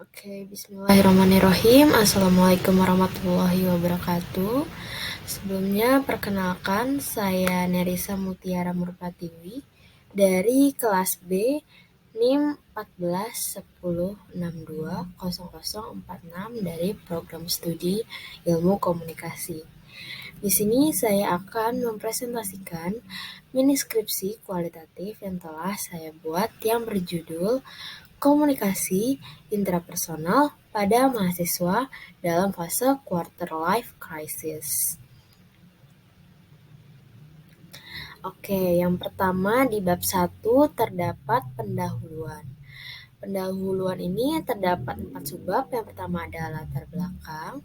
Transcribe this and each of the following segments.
Bismillahirrahmanirrahim. Assalamualaikum warahmatullahi wabarakatuh. Sebelumnya, perkenalkan saya Nerisa Mutiara Murpatiwi dari kelas B NIM 1410620046 dari program studi Ilmu Komunikasi. Di sini saya akan mempresentasikan mini skripsi kualitatif yang telah saya buat yang berjudul Komunikasi intrapersonal pada mahasiswa dalam fase quarter life crisis. Yang pertama di bab 1 terdapat pendahuluan. Pendahuluan ini terdapat 4 subbab. Yang pertama adalah latar belakang,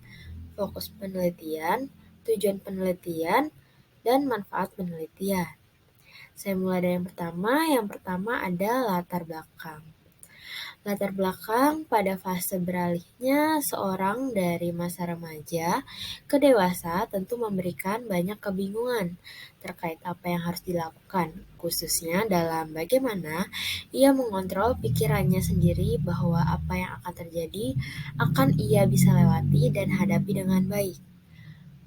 fokus penelitian, tujuan penelitian, dan manfaat penelitian. Saya mulai dari yang pertama. Yang pertama ada latar belakang. Latar belakang pada fase beralihnya seorang dari masa remaja ke dewasa tentu memberikan banyak kebingungan terkait apa yang harus dilakukan, khususnya dalam bagaimana ia mengontrol pikirannya sendiri bahwa apa yang akan terjadi akan ia bisa lewati dan hadapi dengan baik.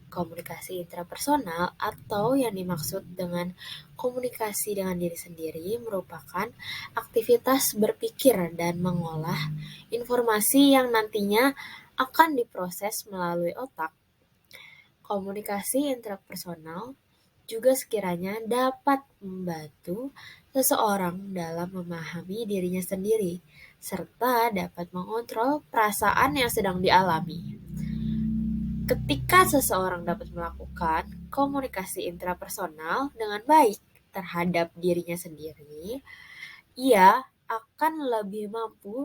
Komunikasi intrapersonal atau yang dimaksud dengan komunikasi dengan diri sendiri merupakan aktivitas berpikir dan mengolah informasi yang nantinya akan diproses melalui otak. Komunikasi intrapersonal juga sekiranya dapat membantu seseorang dalam memahami dirinya sendiri serta dapat mengontrol perasaan yang sedang dialami. Ketika seseorang dapat melakukan komunikasi intrapersonal dengan baik terhadap dirinya sendiri, ia akan lebih mampu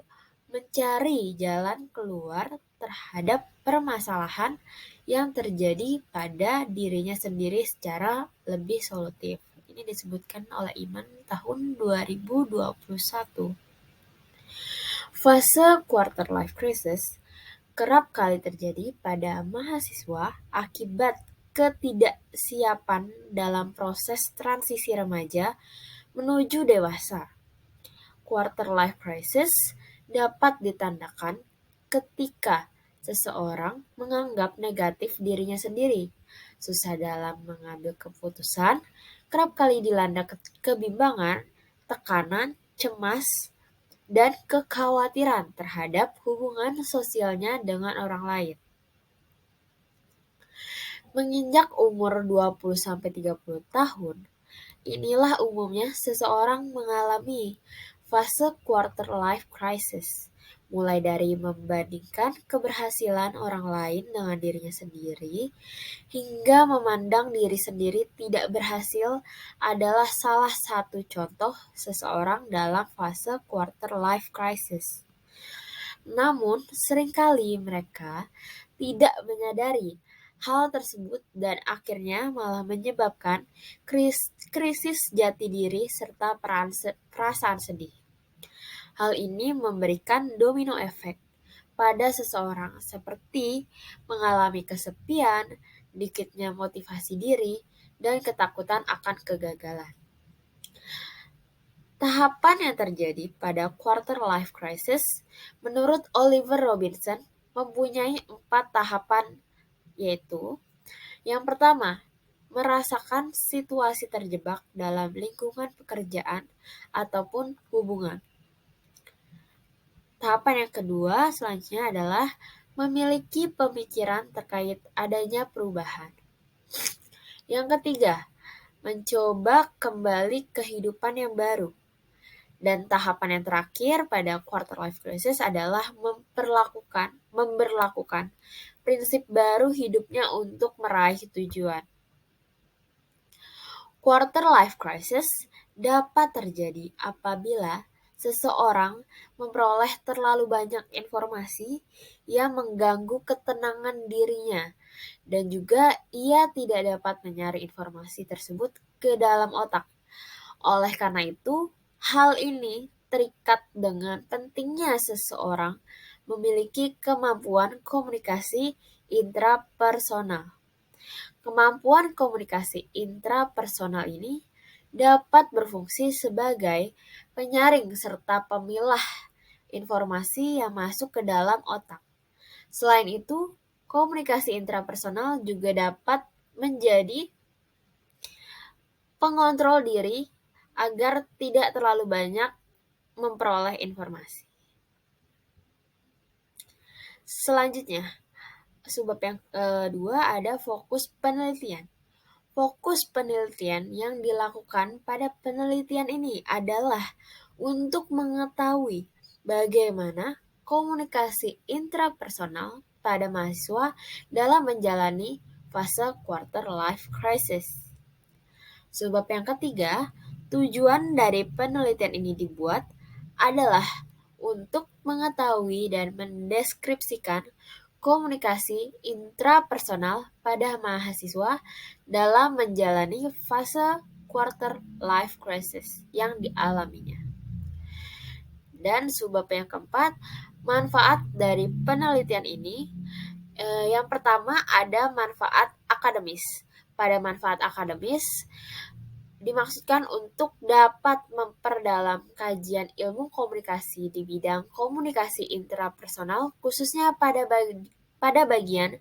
mencari jalan keluar terhadap permasalahan yang terjadi pada dirinya sendiri secara lebih solutif. Ini disebutkan oleh Iman tahun 2021. Fase quarter life crisis kerap kali terjadi pada mahasiswa akibat ketidaksiapan dalam proses transisi remaja menuju dewasa. Quarter life crisis dapat ditandakan ketika seseorang menganggap negatif dirinya sendiri, susah dalam mengambil keputusan, kerap kali dilanda kebimbangan, tekanan, cemas, dan kekhawatiran terhadap hubungan sosialnya dengan orang lain. Menginjak umur 20-30 tahun, inilah umumnya seseorang mengalami fase quarter life crisis, mulai dari membandingkan keberhasilan orang lain dengan dirinya sendiri, hingga memandang diri sendiri tidak berhasil adalah salah satu contoh seseorang dalam fase quarter life crisis. Namun, seringkali mereka tidak menyadari hal tersebut dan akhirnya malah menyebabkan krisis jati diri serta perasaan sedih. Hal ini memberikan domino efek pada seseorang seperti mengalami kesepian, dikitnya motivasi diri, dan ketakutan akan kegagalan. Tahapan yang terjadi pada quarter life crisis menurut Oliver Robinson mempunyai 4 tahapan, yaitu yang pertama, merasakan situasi terjebak dalam lingkungan pekerjaan ataupun hubungan. Tahapan yang kedua selanjutnya adalah memiliki pemikiran terkait adanya perubahan. Yang ketiga, mencoba kembali kehidupan yang baru. Dan tahapan yang terakhir pada quarter life crisis adalah memberlakukan prinsip baru hidupnya untuk meraih tujuan. Quarter life crisis dapat terjadi apabila seseorang memperoleh terlalu banyak informasi yang mengganggu ketenangan dirinya dan juga ia tidak dapat menyaring informasi tersebut ke dalam otak. Oleh karena itu, hal ini terikat dengan pentingnya seseorang memiliki kemampuan komunikasi intrapersonal. Kemampuan komunikasi intrapersonal ini dapat berfungsi sebagai penyaring serta pemilah informasi yang masuk ke dalam otak. Selain itu, komunikasi intrapersonal juga dapat menjadi pengontrol diri agar tidak terlalu banyak memperoleh informasi. Selanjutnya, subbab yang kedua ada fokus penelitian. Fokus penelitian yang dilakukan pada penelitian ini adalah untuk mengetahui bagaimana komunikasi intrapersonal pada mahasiswa dalam menjalani fase quarter life crisis. Sebab yang ketiga, tujuan dari penelitian ini dibuat adalah untuk mengetahui dan mendeskripsikan komunikasi intrapersonal pada mahasiswa dalam menjalani fase quarter life crisis yang dialaminya. Dan sebab yang keempat, manfaat dari penelitian ini yang pertama ada manfaat akademis. Pada manfaat akademis dimaksudkan untuk dapat memperdalam kajian ilmu komunikasi di bidang komunikasi intrapersonal, khususnya pada bagian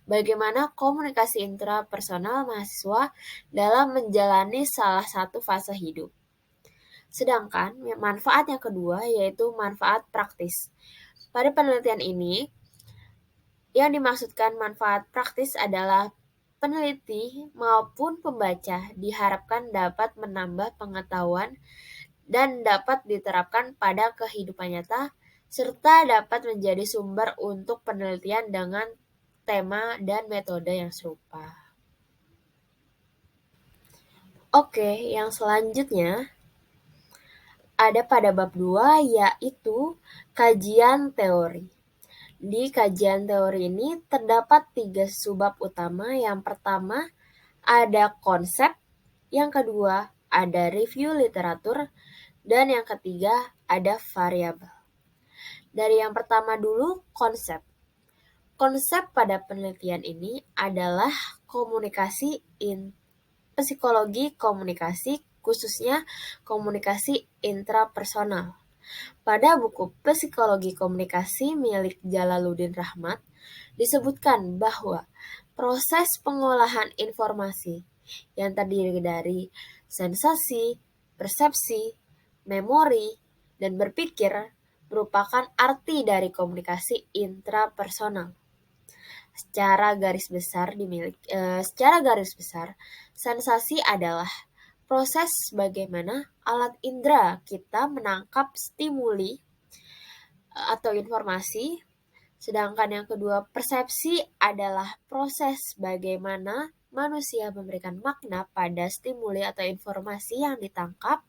bagaimana komunikasi intrapersonal mahasiswa dalam menjalani salah satu fase hidup. Sedangkan manfaat yang kedua yaitu manfaat praktis. Pada penelitian ini, yang dimaksudkan manfaat praktis adalah peneliti maupun pembaca diharapkan dapat menambah pengetahuan dan dapat diterapkan pada kehidupan nyata, serta dapat menjadi sumber untuk penelitian dengan tema dan metode yang serupa. Oke, yang selanjutnya ada pada bab 2 yaitu kajian teori. Di kajian teori ini terdapat 3 subbab utama. Yang pertama ada konsep, yang kedua ada review literatur, dan yang ketiga ada variabel. Dari yang pertama dulu, konsep. Konsep pada penelitian ini adalah psikologi komunikasi, khususnya komunikasi intrapersonal. Pada buku Psikologi Komunikasi milik Jalaluddin Rahmat, disebutkan bahwa proses pengolahan informasi yang terdiri dari sensasi, persepsi, memori, dan berpikir merupakan arti dari komunikasi intrapersonal. Secara garis besar, sensasi adalah proses bagaimana alat indera kita menangkap stimuli atau informasi. Sedangkan yang kedua, persepsi adalah proses bagaimana manusia memberikan makna pada stimuli atau informasi yang ditangkap.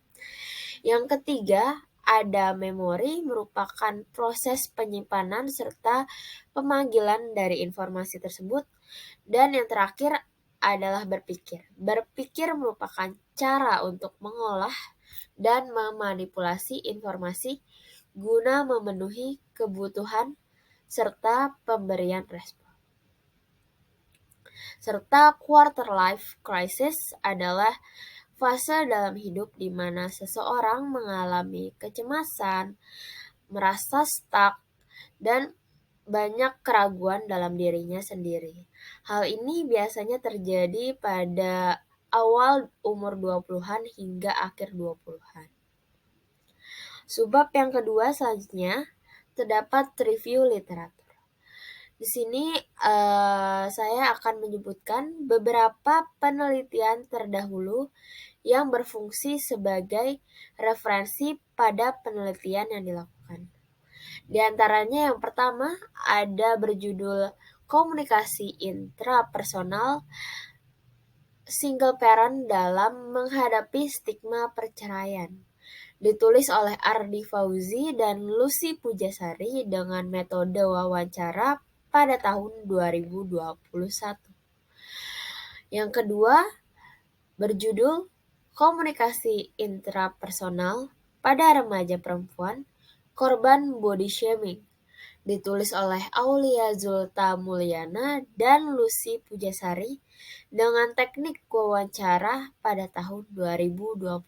Yang ketiga, ada memori, merupakan proses penyimpanan serta pemanggilan dari informasi tersebut. Dan yang terakhir adalah berpikir. Berpikir merupakan cara untuk mengolah dan memanipulasi informasi guna memenuhi kebutuhan serta pemberian respon. Serta quarter life crisis adalah fase dalam hidup di mana seseorang mengalami kecemasan, merasa stuck, dan banyak keraguan dalam dirinya sendiri. Hal ini biasanya terjadi pada awal umur 20-an hingga akhir 20-an. Subbab yang kedua selanjutnya terdapat review literatur. Di sini saya akan menyebutkan beberapa penelitian terdahulu yang berfungsi sebagai referensi pada penelitian yang dilakukan. Di antaranya yang pertama ada berjudul Komunikasi Intrapersonal Single Parent dalam Menghadapi Stigma Perceraian. Ditulis oleh Ardi Fauzi dan Lucy Pujasari dengan metode wawancara pada tahun 2021. Yang kedua berjudul Komunikasi Intrapersonal pada Remaja Perempuan Korban Body Shaming. Ditulis oleh Aulia Zulta Mulyana dan Lucy Pujasari dengan teknik wawancara pada tahun 2021.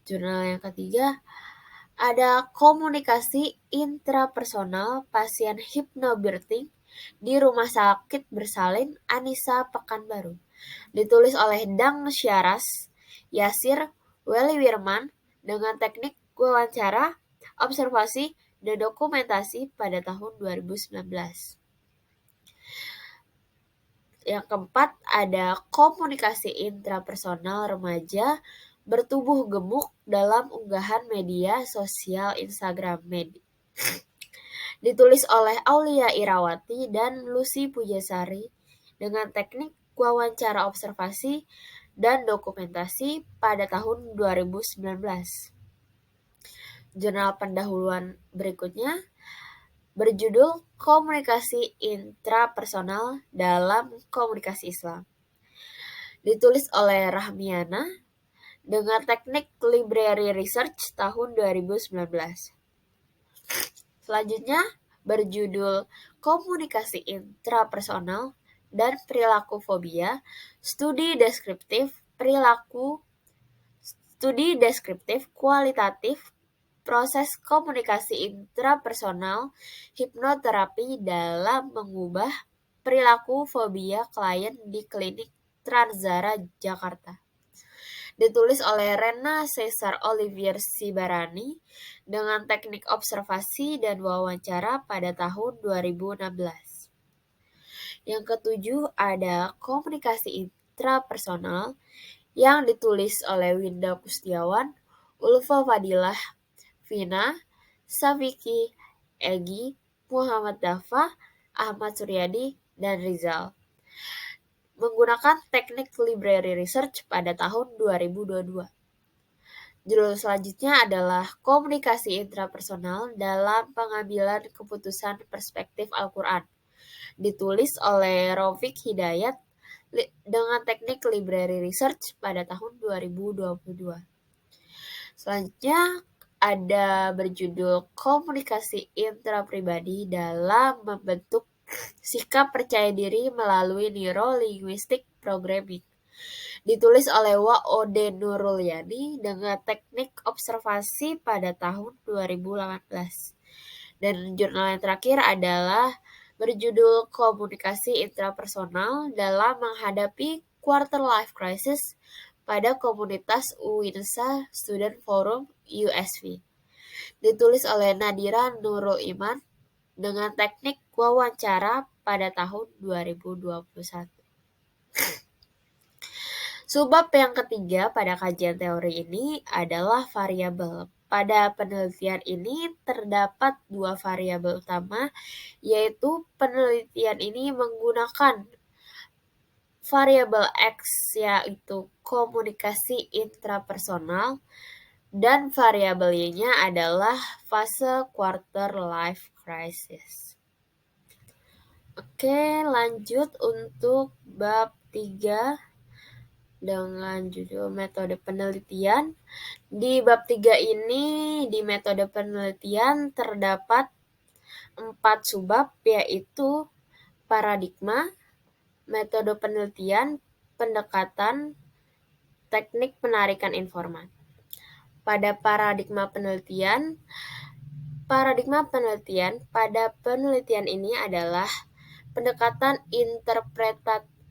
Jurnal yang ketiga Ada komunikasi intrapersonal pasien hypnobirthing di Rumah Sakit Bersalin Anissa Pekanbaru. Ditulis oleh Dang Syaras, Yasir Weli Wirman dengan teknik wawancara, observasi, dan dokumentasi pada tahun 2019. Yang keempat, ada komunikasi intrapersonal remaja bertubuh gemuk dalam unggahan media sosial Instagram. Ditulis oleh Aulia Irawati dan Lucy Pujasari dengan teknik wawancara observasi dan dokumentasi pada tahun 2019. Jurnal pendahuluan berikutnya berjudul Komunikasi Intrapersonal dalam Komunikasi Islam. Ditulis oleh Rahmiana dengan teknik Library Research tahun 2019. Selanjutnya berjudul Komunikasi Intrapersonal dan Perilaku Fobia, Studi Deskriptif Kualitatif Proses Komunikasi Intrapersonal Hipnoterapi dalam mengubah perilaku fobia klien di Klinik Tranzara Jakarta. Ditulis oleh Rena Cesar Olivier Sibarani dengan teknik observasi dan wawancara pada tahun 2016. Yang ketujuh ada komunikasi intrapersonal yang ditulis oleh Winda Kustiawan, Ulfa Fadilah, Vina, Safiki, Egi, Muhammad Dafa, Ahmad Suryadi, dan Rizal. Menggunakan teknik Library Research pada tahun 2022. Judul selanjutnya adalah Komunikasi Intrapersonal dalam Pengambilan Keputusan Perspektif Al-Quran. Ditulis oleh Raufik Hidayat dengan teknik Library Research pada tahun 2022. Selanjutnya ada berjudul Komunikasi Intrapribadi dalam Membentuk Sikap Percaya Diri Melalui Neuro-Linguistic Programming. Ditulis oleh Waode Nurulyani dengan teknik observasi pada tahun 2018. Dan jurnal yang terakhir adalah berjudul Komunikasi Intrapersonal dalam Menghadapi Quarter Life Crisis pada komunitas UINSA Student Forum USV. Ditulis oleh Nadira Nurul Iman dengan teknik wawancara pada tahun 2021. Subbab yang ketiga pada kajian teori ini adalah variabel. Pada penelitian ini terdapat dua variabel utama, yaitu penelitian ini menggunakan variabel X, yaitu komunikasi intrapersonal, dan variabel Y-nya adalah fase quarter life crisis. Oke, lanjut untuk bab 3 dengan judul metode penelitian. Di bab 3 ini, di metode penelitian terdapat 4 subbab, yaitu paradigma, metode penelitian, pendekatan, teknik penarikan informan. Pada paradigma penelitian pada penelitian ini adalah pendekatan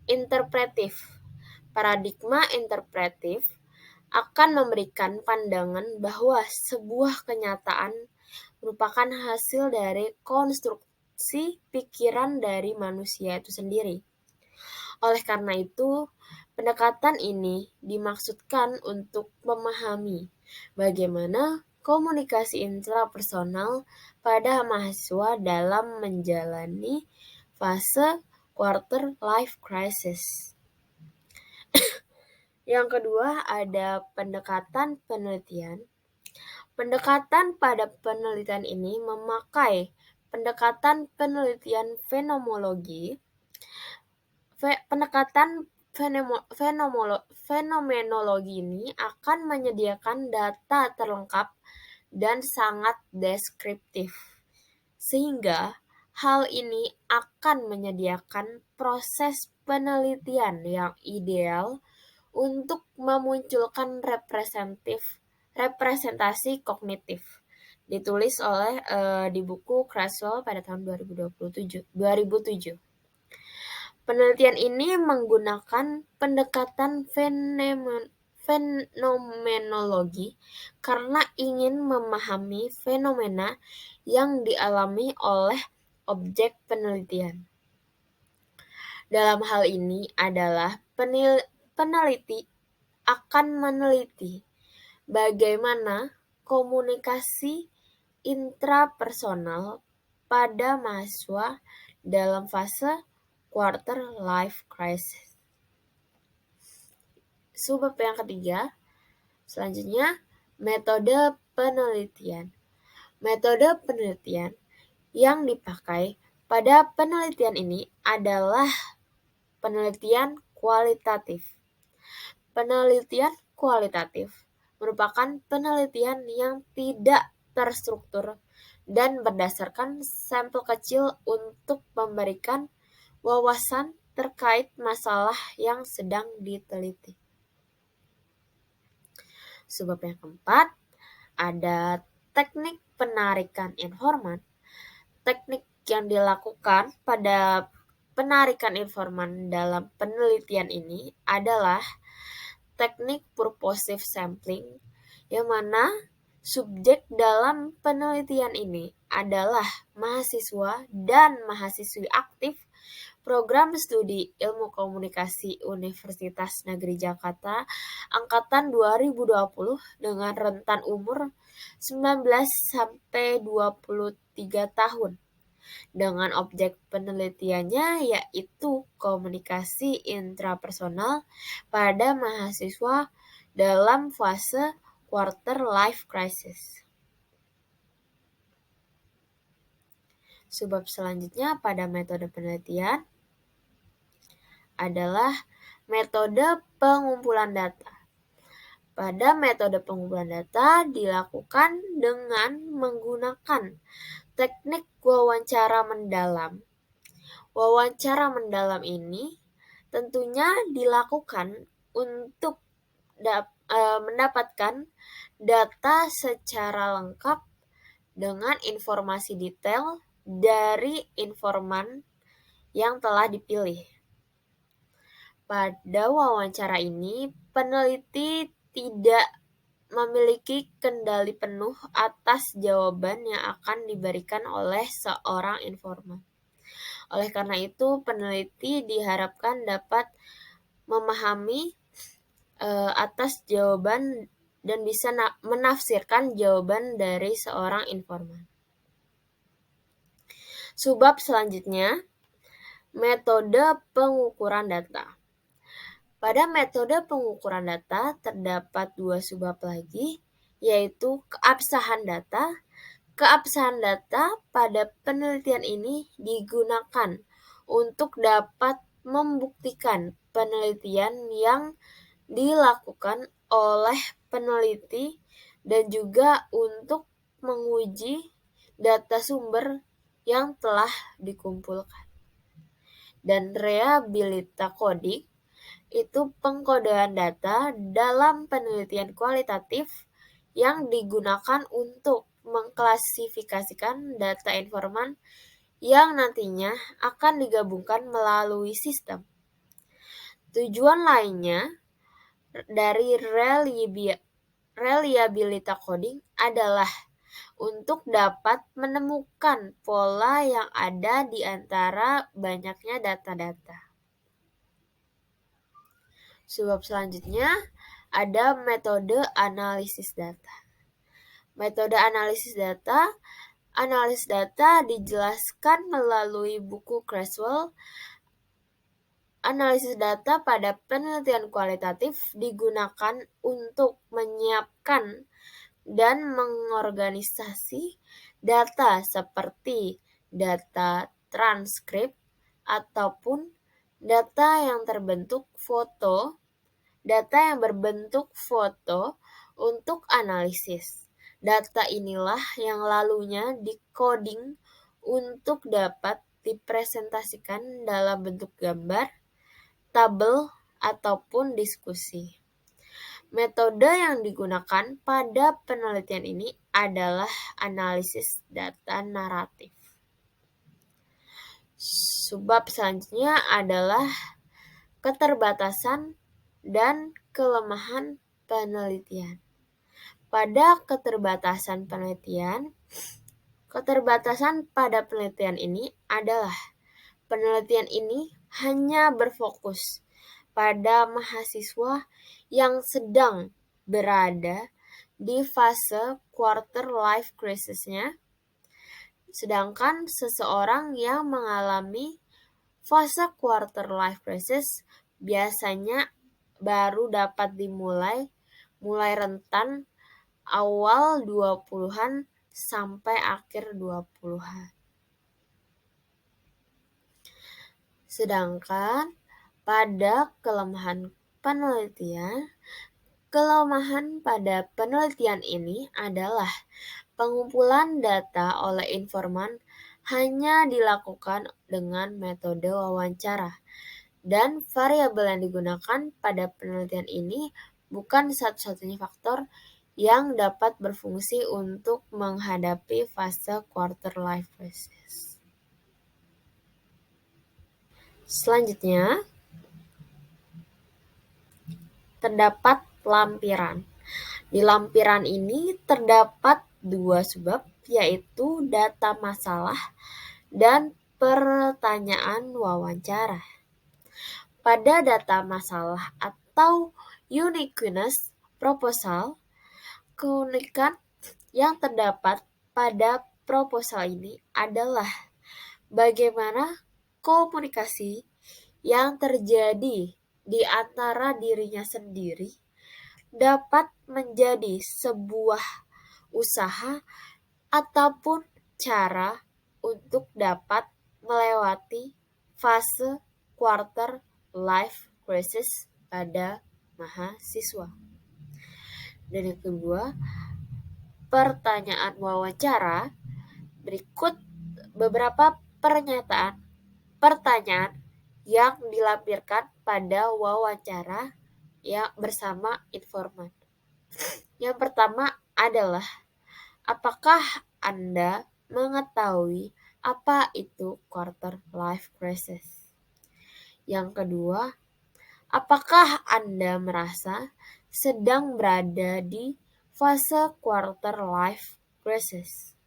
interpretif. Paradigma interpretif akan memberikan pandangan bahwa sebuah kenyataan merupakan hasil dari konstruksi pikiran dari manusia itu sendiri. Oleh karena itu, pendekatan ini dimaksudkan untuk memahami bagaimana komunikasi intrapersonal pada mahasiswa dalam menjalani fase quarter life crisis. Yang kedua ada pendekatan penelitian. Pendekatan pada penelitian ini memakai pendekatan penelitian fenomenologi. Pendekatan fenomenologi ini akan menyediakan data terlengkap dan sangat deskriptif, sehingga hal ini akan menyediakan proses penelitian yang ideal untuk memunculkan representasi kognitif ditulis oleh di buku Creswell pada tahun 2007. Penelitian ini menggunakan pendekatan fenomenologi karena ingin memahami fenomena yang dialami oleh objek penelitian. Dalam hal ini adalah peneliti akan meneliti bagaimana komunikasi intrapersonal pada mahasiswa dalam fase quarter life crisis. Subbab yang ketiga, selanjutnya metode penelitian. Metode penelitian yang dipakai pada penelitian ini adalah penelitian kualitatif. Penelitian kualitatif merupakan penelitian yang tidak terstruktur dan berdasarkan sampel kecil untuk memberikan wawasan terkait masalah yang sedang diteliti. Sebab yang keempat, ada teknik penarikan informan. Teknik yang dilakukan pada penarikan informan dalam penelitian ini adalah teknik purposive sampling, yang mana subjek dalam penelitian ini adalah mahasiswa dan mahasiswi aktif Program Studi Ilmu Komunikasi Universitas Negeri Jakarta angkatan 2020 dengan rentan umur 19 sampai 23 tahun. Dengan objek penelitiannya yaitu komunikasi intrapersonal pada mahasiswa dalam fase quarter life crisis. Sebab selanjutnya pada metode penelitian adalah metode pengumpulan data. Pada metode pengumpulan data dilakukan dengan menggunakan teknik wawancara mendalam. Wawancara mendalam ini tentunya dilakukan untuk mendapatkan data secara lengkap dengan informasi detail dari informan yang telah dipilih. Pada wawancara ini, peneliti tidak memiliki kendali penuh atas jawaban yang akan diberikan oleh seorang informan. Oleh karena itu, peneliti diharapkan dapat memahami atas jawaban dan bisa menafsirkan jawaban dari seorang informan. Subbab selanjutnya, metode pengukuran data. Pada metode pengukuran data terdapat dua subbab lagi, yaitu keabsahan data. Keabsahan data pada penelitian ini digunakan untuk dapat membuktikan penelitian yang dilakukan oleh peneliti dan juga untuk menguji data sumber yang telah dikumpulkan. Dan reliability coding itu pengkodean data dalam penelitian kualitatif yang digunakan untuk mengklasifikasikan data informan yang nantinya akan digabungkan melalui sistem. Tujuan lainnya dari reliability coding adalah untuk dapat menemukan pola yang ada di antara banyaknya data-data. Sebab selanjutnya ada metode analisis data. Metode analisis data dijelaskan melalui buku Creswell. Analisis data pada penelitian kualitatif digunakan untuk menyiapkan dan mengorganisasi data seperti data transkrip ataupun data yang berbentuk foto untuk analisis. Data inilah yang lalunya di-coding untuk dapat dipresentasikan dalam bentuk gambar, tabel, ataupun diskusi. Metode yang digunakan pada penelitian ini adalah analisis data naratif. Subbab selanjutnya adalah keterbatasan dan kelemahan penelitian. Pada keterbatasan pada penelitian ini adalah penelitian ini hanya berfokus pada mahasiswa yang sedang berada di fase quarter life crisis-nya, sedangkan seseorang yang mengalami fase quarter life crisis biasanya baru dapat mulai rentan awal 20-an sampai akhir 20-an. Sedangkan pada kelemahan pada penelitian ini adalah pengumpulan data oleh informan hanya dilakukan dengan metode wawancara, dan variabel yang digunakan pada penelitian ini bukan satu-satunya faktor yang dapat berfungsi untuk menghadapi fase quarter life crisis. Selanjutnya, terdapat lampiran. Di lampiran ini terdapat dua subbab, yaitu data masalah dan pertanyaan wawancara. Pada data masalah atau uniqueness proposal, keunikan yang terdapat pada proposal ini adalah bagaimana komunikasi yang terjadi di antara dirinya sendiri dapat menjadi sebuah usaha ataupun cara untuk dapat melewati fase quarter life crisis pada mahasiswa. Dan yang kedua, pertanyaan wawancara. Berikut beberapa pertanyaan yang dilampirkan pada wawancara yang bersama informan. Yang pertama adalah, apakah Anda mengetahui apa itu quarter life crisis? Yang kedua, apakah Anda merasa sedang berada di fase quarter life crisis?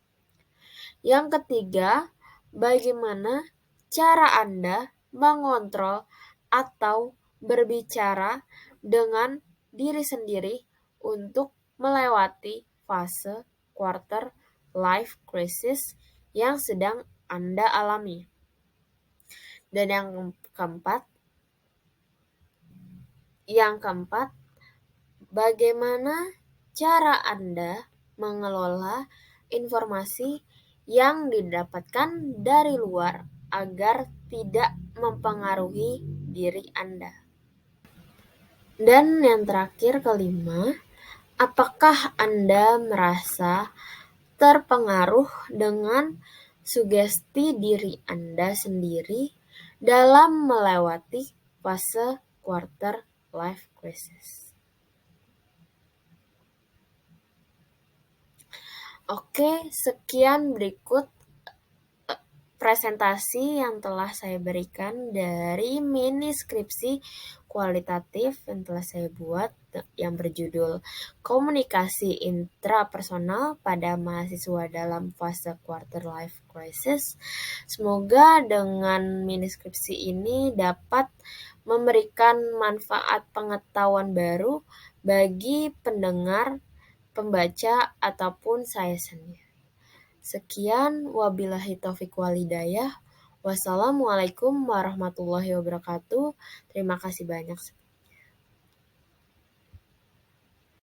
Yang ketiga, bagaimana cara Anda mengontrol atau berbicara dengan diri sendiri untuk melewati fase quarter life crisis yang sedang Anda alami? Dan yang keempat, bagaimana cara Anda mengelola informasi yang didapatkan dari luar agar tidak mempengaruhi diri Anda? Dan yang terakhir, kelima, apakah Anda merasa terpengaruh dengan sugesti diri Anda sendiri dalam melewati fase quarter life crisis? Oke, sekian berikut presentasi yang telah saya berikan dari mini skripsi kualitatif yang telah saya buat yang berjudul Komunikasi Intrapersonal pada Mahasiswa dalam Fase Quarter Life Crisis. Semoga dengan mini skripsi ini dapat memberikan manfaat pengetahuan baru bagi pendengar, pembaca, ataupun saya sendiri. Sekian, wabillahi taufiq wal hidayah. Wassalamualaikum warahmatullahi wabarakatuh. Terima kasih banyak.